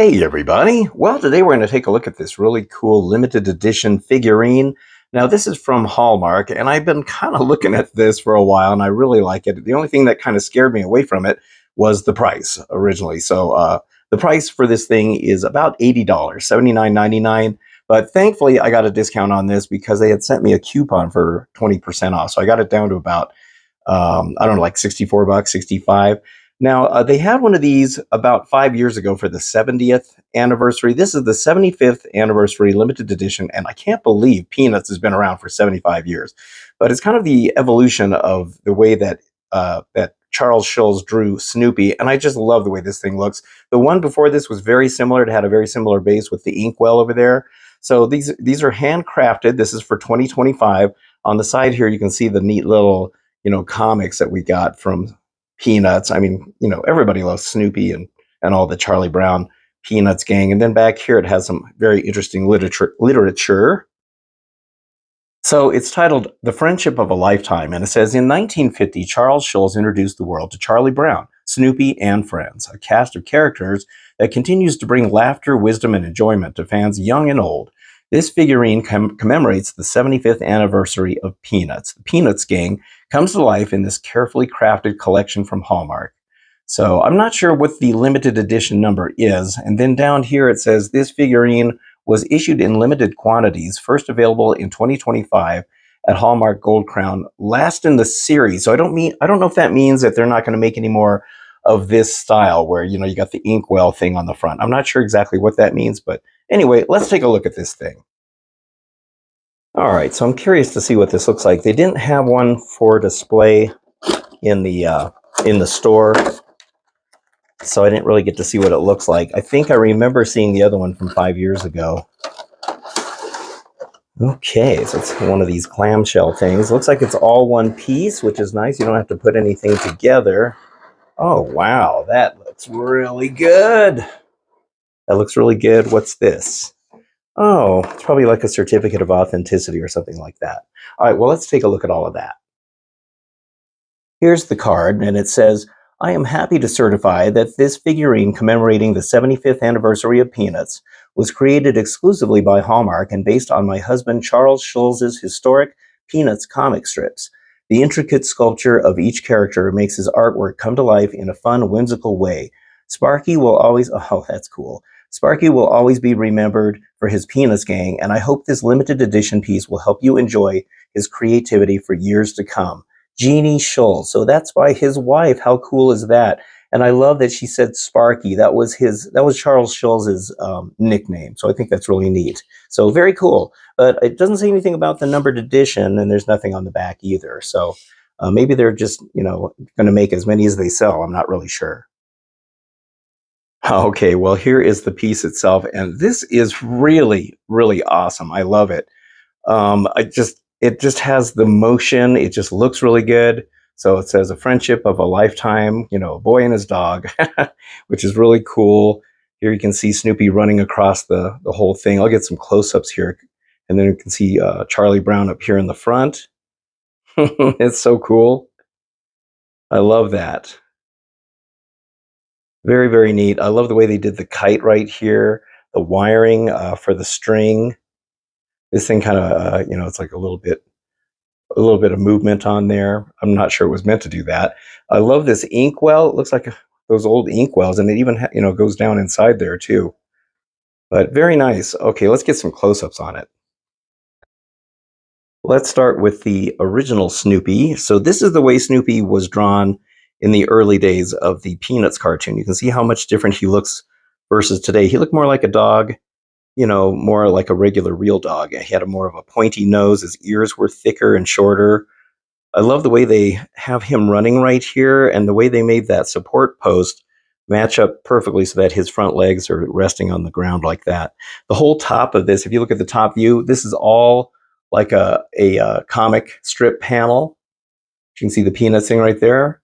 Hey everybody! Well, today we're going to take a look at this really cool limited edition figurine. Now, this is from Hallmark, and I've been kind of looking at this for a while, and I really like it. The only thing that kind of scared me away from it was the price originally. The price for this thing is about $80, $79.99. But thankfully, I got a discount on this because they had sent me a coupon for 20% off. So I got it down to about I don't know, like 64 bucks, 65. Now, they had one of these about 5 years ago for the 70th anniversary. This is the 75th anniversary limited edition, and I can't believe Peanuts has been around for 75 years. But it's kind of the evolution of the way that Charles Schulz drew Snoopy, and I just love the way this thing looks. The one before this was very similar. It had a very similar base with the inkwell over there. So these are handcrafted. This is for 2025. On the side here, you can see the neat little comics that we got from Peanuts. I mean, everybody loves Snoopy and all the Charlie Brown Peanuts gang. And then back here, it has some very interesting literature. So it's titled The Friendship of a Lifetime. And it says, in 1950, Charles Schulz introduced the world to Charlie Brown, Snoopy, and Friends, a cast of characters that continues to bring laughter, wisdom, and enjoyment to fans young and old. This figurine commemorates the 75th anniversary of Peanuts. The Peanuts gang comes to life in this carefully crafted collection from Hallmark. So I'm not sure what the limited edition number is. And then down here it says this figurine was issued in limited quantities, first available in 2025 at Hallmark Gold Crown, last in the series. So I don't know if that means that they're not going to make any more of this style where, you got the inkwell thing on the front. I'm not sure exactly what that means, but anyway, let's take a look at this thing. All right, so I'm curious to see what this looks like. They didn't have one for display in the store, so I didn't really get to see what it looks like. I think I remember seeing the other one from 5 years ago. Okay, so it's one of these clamshell things. Looks like it's all one piece, which is nice. You don't have to put anything together. Oh, wow, that looks really good. That looks really good. What's this? Oh, it's probably like a certificate of authenticity or something like that. All right, well, let's take a look at all of that. Here's the card, and it says, I am happy to certify that this figurine commemorating the 75th anniversary of Peanuts was created exclusively by Hallmark and based on my husband Charles Schulz's historic Peanuts comic strips. The intricate sculpture of each character makes his artwork come to life in a fun, whimsical way. Sparky will always, oh, that's cool. Sparky will always be remembered for his Peanuts gang, and I hope this limited edition piece will help you enjoy his creativity for years to come. Jeannie Schulz. So that's by his wife. How cool is that? And I love that she said Sparky. That was Charles Schulz's nickname. So I think that's really neat. So very cool. But it doesn't say anything about the numbered edition, and there's nothing on the back either. So maybe they're just, going to make as many as they sell. I'm not really sure. Okay, well, here is the piece itself, and this is really, really awesome. I love it. It just has the motion. It just looks really good. So it says a friendship of a lifetime, a boy and his dog, which is really cool. Here you can see Snoopy running across the whole thing. I'll get some close-ups here. And then you can see Charlie Brown up here in the front. It's so cool. I love that. Very, very neat. I love the way they did the kite right here, the wiring for the string. This thing kind of, it's like a little bit of movement on there. I'm not sure it was meant to do that. I love this inkwell. It looks like those old inkwells, and it even, goes down inside there too. But very nice. Okay, let's get some close-ups on it. Let's start with the original Snoopy. So this is the way Snoopy was drawn in the early days of the Peanuts cartoon. You can see how much different he looks versus today. He looked more like a dog, more like a regular real dog. He had more of a pointy nose. His ears were thicker and shorter. I love the way they have him running right here, and the way they made that support post match up perfectly so that his front legs are resting on the ground like that. The whole top of this, if you look at the top view, this is all like a comic strip panel. You can see the Peanuts thing right there.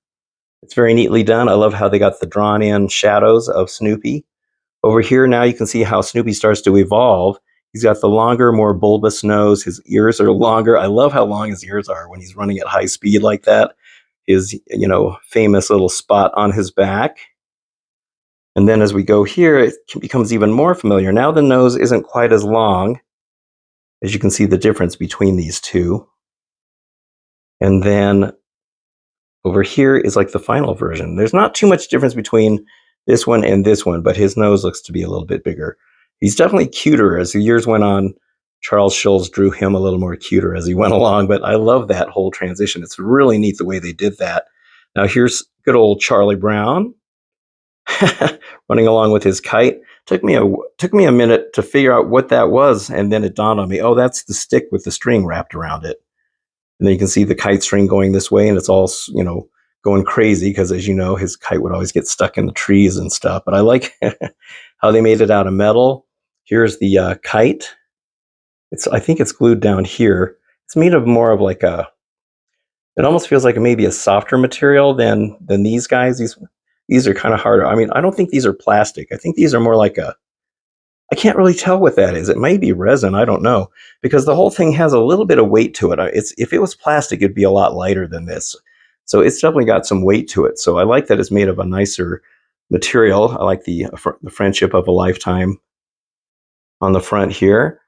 It's very neatly done. I love how they got the drawn-in shadows of Snoopy. Over here now you can see how Snoopy starts to evolve. He's got the longer, more bulbous nose. His ears are longer. I love how long his ears are when he's running at high speed like that. His, famous little spot on his back. And then as we go here, it becomes even more familiar. Now the nose isn't quite as long. As you can see the difference between these two. And then over here is like the final version. There's not too much difference between this one and this one, but his nose looks to be a little bit bigger. He's definitely cuter. As the years went on, Charles Schulz drew him a little more cuter as he went along, but I love that whole transition. It's really neat the way they did that. Now here's good old Charlie Brown running along with his kite. Took me a minute to figure out what that was, and then it dawned on me, oh, that's the stick with the string wrapped around it. And then you can see the kite string going this way, and it's all, going crazy because, as you know, his kite would always get stuck in the trees and stuff. But I like how they made it out of metal. Here's the kite. I think it's glued down here. It's made of more of like it almost feels like maybe a softer material than these guys. These are kind of harder. I mean, I don't think these are plastic. I think these are more like I can't really tell what that is. It may be resin. I don't know, because the whole thing has a little bit of weight to it. If it was plastic, it'd be a lot lighter than this. So it's definitely got some weight to it. So I like that it's made of a nicer material. I like the friendship of a lifetime on the front here.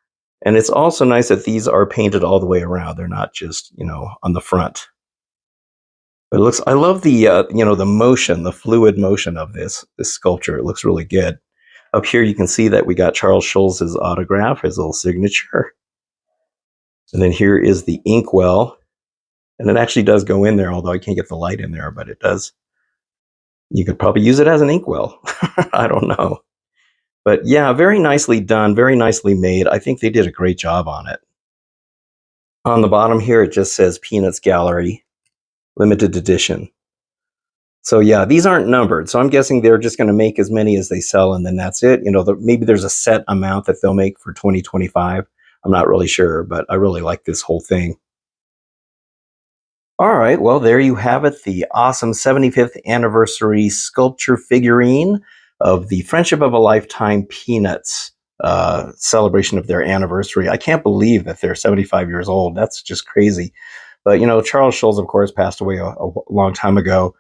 And it's also nice that these are painted all the way around. They're not just, on the front. But I love the, the motion, the fluid motion of this sculpture. It looks really good. Up here, you can see that we got Charles Schulz's autograph, his little signature. And then here is the inkwell. And it actually does go in there, although I can't get the light in there, but it does. You could probably use it as an inkwell. I don't know. But yeah, very nicely done, very nicely made. I think they did a great job on it. On the bottom here, it just says Peanuts Gallery, limited edition. So yeah, these aren't numbered. So I'm guessing they're just going to make as many as they sell, and then that's it. Maybe there's a set amount that they'll make for 2025. I'm not really sure, but I really like this whole thing. All right, well, there you have it, the awesome 75th anniversary sculpture figurine of the Friendship of a Lifetime Peanuts celebration of their anniversary. I can't believe that they're 75 years old. That's just crazy. But, Charles Schulz, of course, passed away a long time ago.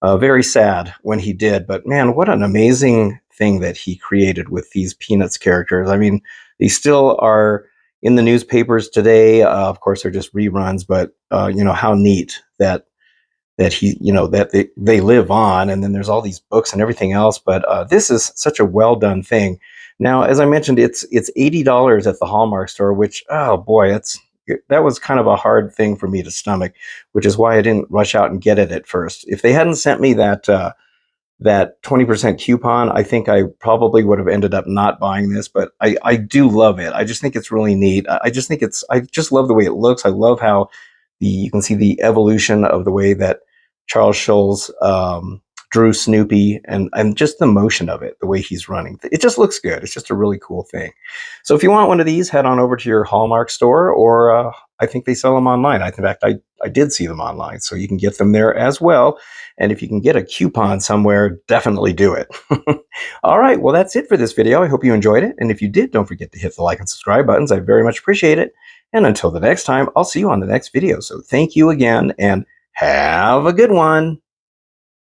Very sad when he did. But, man, what an amazing thing that he created with these Peanuts characters. I mean, they still are in the newspapers today. Of course, they're just reruns, but how neat that he, that they live on, and then there's all these books and everything else. But this is such a well done thing. Now, as I mentioned, it's $80 at the Hallmark store, which, oh boy, that was kind of a hard thing for me to stomach, which is why I didn't rush out and get it at first. If they hadn't sent me that 20% coupon, I think I probably would have ended up not buying this, but I do love it. I just think it's really neat. I just love the way it looks. I love how you can see the evolution of the way that Charles Schulz drew Snoopy, and just the motion of it, the way he's running. It just looks good. It's just a really cool thing. So if you want one of these, head on over to your Hallmark store, or I think they sell them online. In fact, I did see them online, so you can get them there as well. And if you can get a coupon somewhere, definitely do it. All right, well, that's it for this video. I hope you enjoyed it. And if you did, don't forget to hit the like and subscribe buttons. I very much appreciate it. And until the next time, I'll see you on the next video. So thank you again, and have a good one.